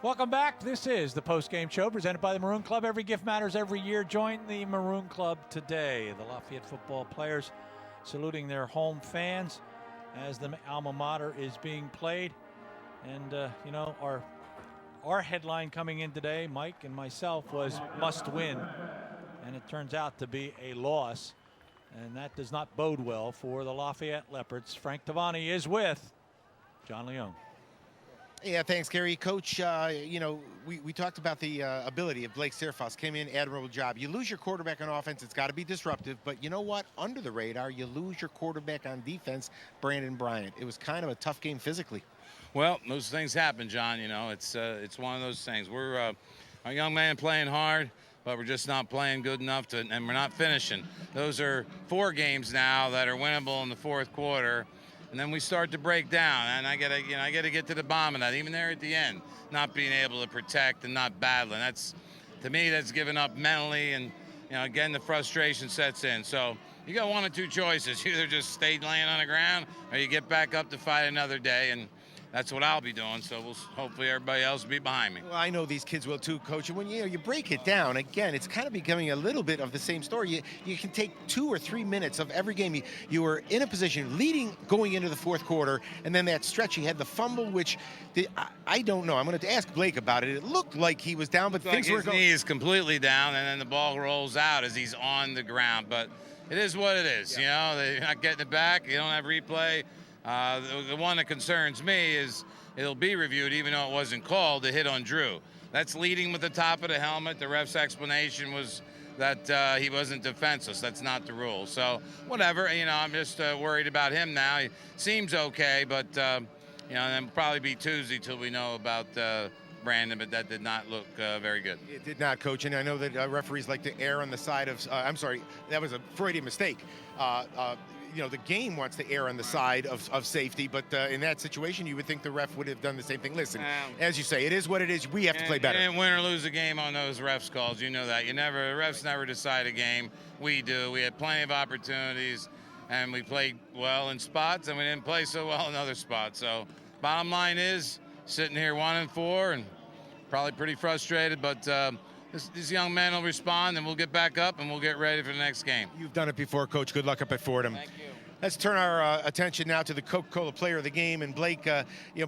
Welcome back. This is the post-game show presented by the Maroon Club. Every gift matters every year. Join the Maroon Club today. The Lafayette football players saluting their home fans as the alma mater is being played. And, you know, our headline coming in today, Mike and myself, was must win. And it turns out to be a loss. And that does not bode well for the Lafayette Leopards. Frank Tavani is with John Leone. Yeah, thanks, Gary. Coach, you know, we talked about the ability of Blake Searfoss. Came in, admirable job. You lose your quarterback on offense, it's got to be disruptive. But you know what? Under the radar, you lose your quarterback on defense, Brandon Bryant. It was kind of a tough game physically. Well, those things happen, John. You know, it's one of those things. We're a young man playing hard, but we're just not playing good enough to, and we're not finishing. Those are 4 games now that are winnable in the fourth quarter. And then we start to break down, and I gotta get to the bottom of that. Even there at the end, not being able to protect and not battling. That's, to me, that's giving up mentally, and again the frustration sets in. So you got one of 2 choices: you either just stay laying on the ground, or you get back up to fight another day. And that's what I'll be doing. So hopefully everybody else will be behind me. Well, I know these kids will too, Coach. And when you break it down, again, it's kind of becoming a little bit of the same story. You can take 2 or 3 minutes of every game. You were in a position leading going into the fourth quarter, and then that stretch, you had the fumble, which I don't know. I'm going to ask Blake about it. It looked like he was down, but things were going. His knee is completely down, and then the ball rolls out as he's on the ground. But it is what it is. Yeah. They're not getting it back. You don't have replay. The one that concerns me is it'll be reviewed, even though it wasn't called, the hit on Drew. That's leading with the top of the helmet. The ref's explanation was that he wasn't defenseless. That's not the rule. So whatever, I'm just worried about him now. He seems okay, but then probably be Tuesday till we know about Brandon, but that did not look very good. It did not, Coach, and I know that referees like to err on the side of, I'm sorry, that was a Freudian mistake. The game wants to err on the side of safety, but in that situation, you would think the ref would have done the same thing. Listen, as you say, it is what it is. We have to play better. You didn't win or lose a game on those refs calls. You know that. The refs never decide a game. We do. We had plenty of opportunities, and we played well in spots, and we didn't play so well in other spots. So bottom line is, sitting here 1-4 and probably pretty frustrated, but these young men will respond, and we'll get back up, and we'll get ready for the next game. You've done it before, Coach. Good luck up at Fordham. Thank you. Let's turn our attention now to the Coca-Cola player of the game. And Blake,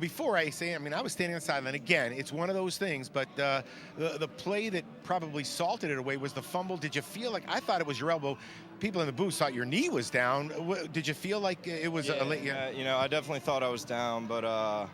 before I say, I was standing on the sideline. Again, it's one of those things, but the play that probably salted it away was the fumble. Did you feel like, I thought it was your elbow. People in the booth thought your knee was down. Did you feel like it was a late? I definitely thought I was down, but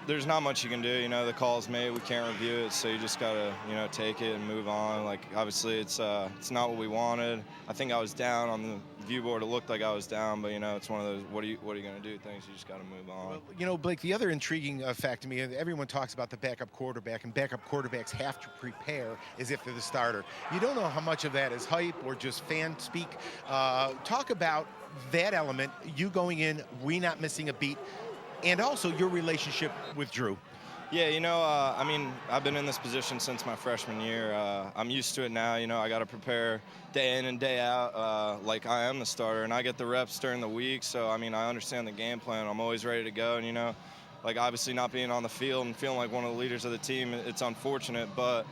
there's not much you can do. The call's made. We can't review it, so you just gotta, take it and move on. Like, obviously, it's not what we wanted. I think I was down on the view board. It looked like I was down, but it's one of those what are you gonna do things. You just gotta move on. Well, Blake, the other intriguing fact to me, everyone talks about the backup quarterback, and backup quarterbacks have to prepare as if they're the starter. You don't know how much of that is hype or just fan speak. Talk about that element. You going in, we not missing a beat. And also your relationship with Drew. Yeah, I've been in this position since my freshman year. I'm used to it now. I got to prepare day in and day out like I am the starter, and I get the reps during the week. So, I understand the game plan. I'm always ready to go. And, obviously not being on the field and feeling like one of the leaders of the team, it's unfortunate, but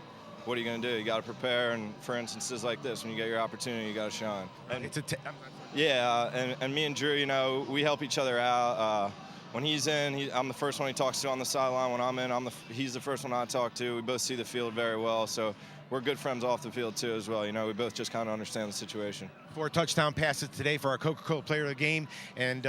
what are you going to do? You got to prepare, and for instances like this, when you get your opportunity, you got to shine. And, and me and Drew, we help each other out. When he's in, I'm the first one he talks to on the sideline. When I'm in, he's the first one I talk to. We both see the field very well, so we're good friends off the field too as well. We both just kind of understand the situation. 4 touchdown passes today for our Coca-Cola player of the game. And,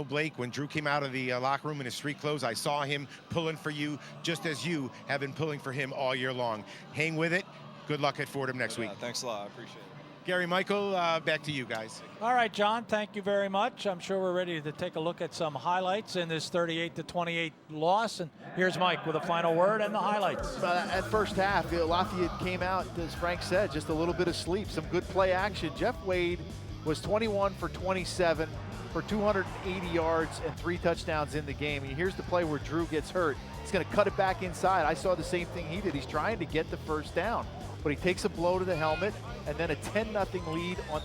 Blake, when Drew came out of the locker room in his street clothes, I saw him pulling for you just as you have been pulling for him all year long. Hang with it. Good luck at Fordham next week. Thanks a lot. I appreciate it. Gary, Michael, back to you guys. All right, John, thank you very much. I'm sure we're ready to take a look at some highlights in this 38-28 loss. And here's Mike with a final word and the highlights. At first half, Lafayette came out, as Frank said, just a little bit of sleep, some good play action. Jeff Wade was 21 for 27 for 280 yards and 3 touchdowns in the game. And here's the play where Drew gets hurt. He's going to cut it back inside. I saw the same thing he did. He's trying to get the first down, but he takes a blow to the helmet, and then a 10-0 lead on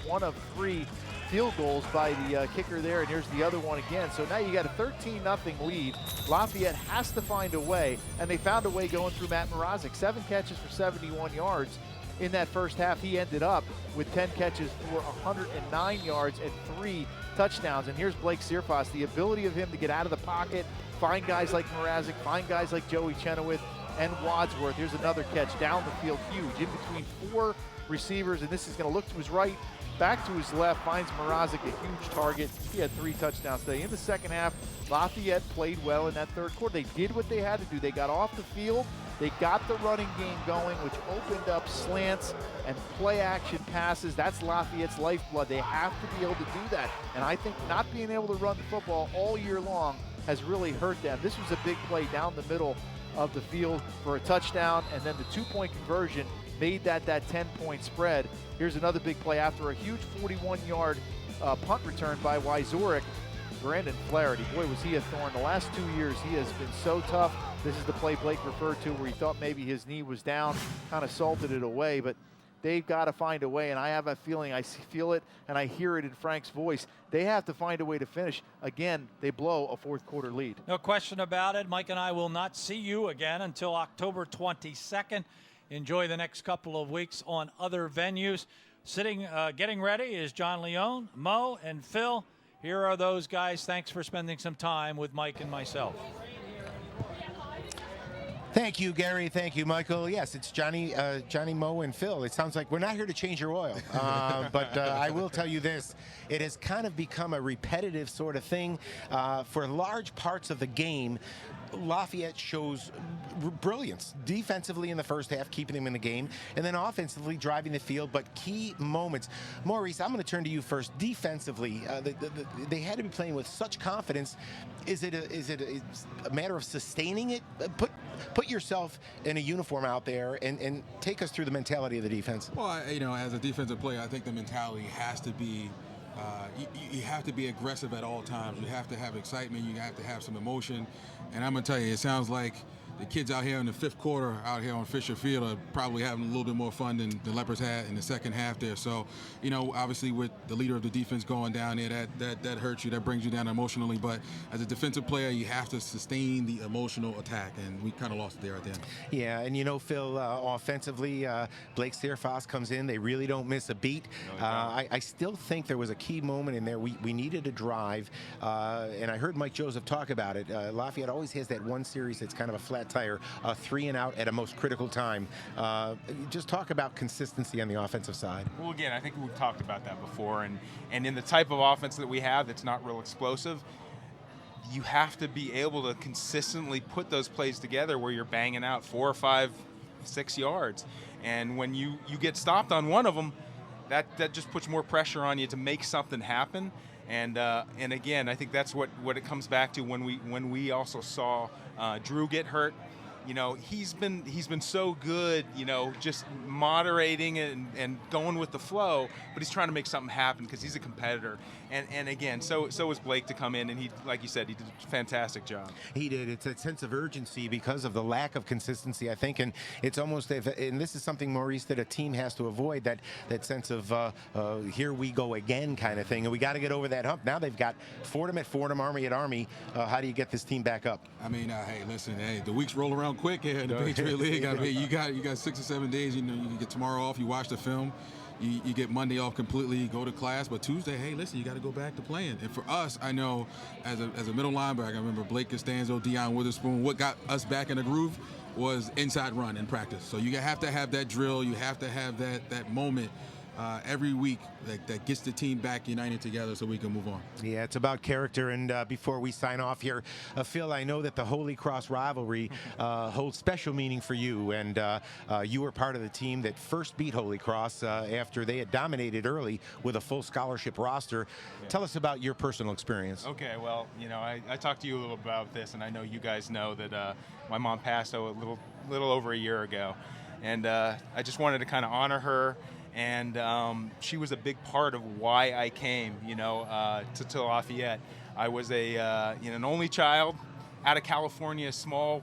1 of 3 field goals by the kicker there, and here's the other one again. So now you got a 13-0 lead. Lafayette has to find a way, and they found a way going through Matt Mrazek. 7 catches for 71 yards. In that first half, he ended up with 10 catches for 109 yards and 3 touchdowns. And here's Blake Searfoss, the ability of him to get out of the pocket, find guys like Mrazek, find guys like Joey Chenoweth and Wadsworth. Here's another catch down the field, huge, in between 4 receivers, and this is going to look to his right, back to his left, finds Mrazek, a huge target. He had 3 touchdowns today. In the second half, Lafayette played well in that third quarter. They did what they had to do. They got off the field. They got the running game going, which opened up slants and play action passes. That's Lafayette's lifeblood. They have to be able to do that. And I think not being able to run the football all year long has really hurt them. This was a big play down the middle of the field for a touchdown, and then the 2-point conversion made that 10-point spread. Here's another big play after a huge 41-yard punt return by Wyzorek. Brandon Flaherty, boy, was he a thorn. The last 2 years, he has been so tough. This is the play Blake referred to where he thought maybe his knee was down, kind of salted it away, but they've got to find a way, and I have a feeling, I feel it, and I hear it in Frank's voice. They have to find a way to finish. Again, they blow a fourth-quarter lead. No question about it. Mike and I will not see you again until October 22nd. Enjoy the next couple of weeks on other venues. Getting ready is John Leone, Mo, and Phil. Here are those guys. Thanks for spending some time with Mike and myself. Thank you, Gary. Thank you, Michael. Yes, it's Johnny, Mo, and Phil. It sounds like we're not here to change your oil. But I will tell you this. It has kind of become a repetitive sort of thing. For large parts of the game, Lafayette shows brilliance defensively in the first half, keeping them in the game, and then offensively driving the field, but key moments. Maurice, I'm going to turn to you first. Defensively, they had to be playing with such confidence. Is it a matter of sustaining it? Put yourself in a uniform out there and take us through the mentality of the defense. Well, as a defensive player, I think the mentality has to be you have to be aggressive at all times. You have to have excitement. You have to have some emotion. And I'm going to tell you, it sounds like the kids out here in the fifth quarter out here on Fisher Field are probably having a little bit more fun than the Leopards had in the second half there. So, obviously with the leader of the defense going down there, that hurts you, that brings you down emotionally. But as a defensive player, you have to sustain the emotional attack, and we kind of lost it there at the end. Yeah, and Phil, offensively, Blake Searfoss comes in. They really don't miss a beat. I still think there was a key moment in there. We needed a drive, and I heard Mike Joseph talk about it. Lafayette always has that one series that's kind of a flat tire, 3 and out at a most critical time. Just talk about consistency on the offensive side. Well, again, I think we've talked about that before, and in the type of offense that we have that's not real explosive, you have to be able to consistently put those plays together where you're banging out 4 or 5, 6 yards. And when you get stopped on one of them, that just puts more pressure on you to make something happen. And again, I think that's what it comes back to when we also saw Drew get hurt. He's been so good, just moderating and going with the flow, but he's trying to make something happen because he's a competitor. And again, so was Blake to come in, and he, like you said, he did a fantastic job. He did. It's a sense of urgency because of the lack of consistency, I think, and it's almost, and this is something, Maurice, that a team has to avoid, that sense of here we go again kind of thing, and we got to get over that hump. Now they've got Fordham at Fordham, Army at Army. How do you get this team back up? I mean, hey, listen, the weeks roll around quick here in the Patriot League. I mean, you got 6 or 7 days. You can get tomorrow off. You watch the film. You get Monday off completely, you go to class, but Tuesday, hey, listen, you got to go back to playing. And for us, I know as a middle linebacker, I remember Blake Costanzo, Deion Witherspoon. What got us back in the groove was inside run in practice. So you have to have that drill. You have to have that moment every week that gets the team back united together so we can move on. Yeah, it's about character. And before we sign off here, Phil, I know that the Holy Cross rivalry holds special meaning for you. And you were part of the team that first beat Holy Cross after they had dominated early with a full scholarship roster. Yeah. Tell us about your personal experience. Okay, well, I talked to you a little about this, and I know you guys know that my mom passed a little over a year ago. And I just wanted to kind of honor her. And she was a big part of why I came, to Lafayette. I was an only child out of California, small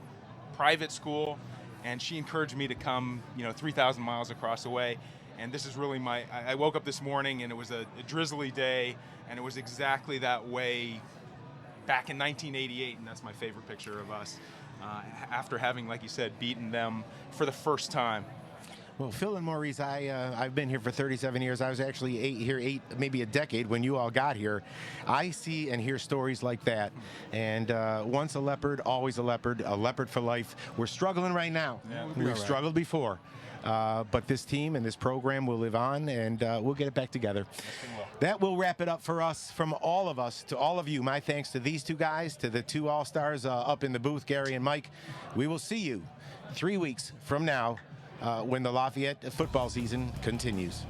private school, and she encouraged me to come, 3,000 miles across the way. And this is really I woke up this morning and it was a drizzly day, and it was exactly that way back in 1988, and that's my favorite picture of us after having, like you said, beaten them for the first time. Well, Phil and Maurice, I've been here for 37 years. I was actually maybe a decade when you all got here. I see and hear stories like that. And once a Leopard, always a Leopard for life. We're struggling right now. Yeah, We've struggled before. But this team and this program will live on, and we'll get it back together. That will wrap it up for us, from all of us to all of you. My thanks to these two guys, to the two All-Stars up in the booth, Gary and Mike. We will see you 3 weeks from now when the Lafayette football season continues.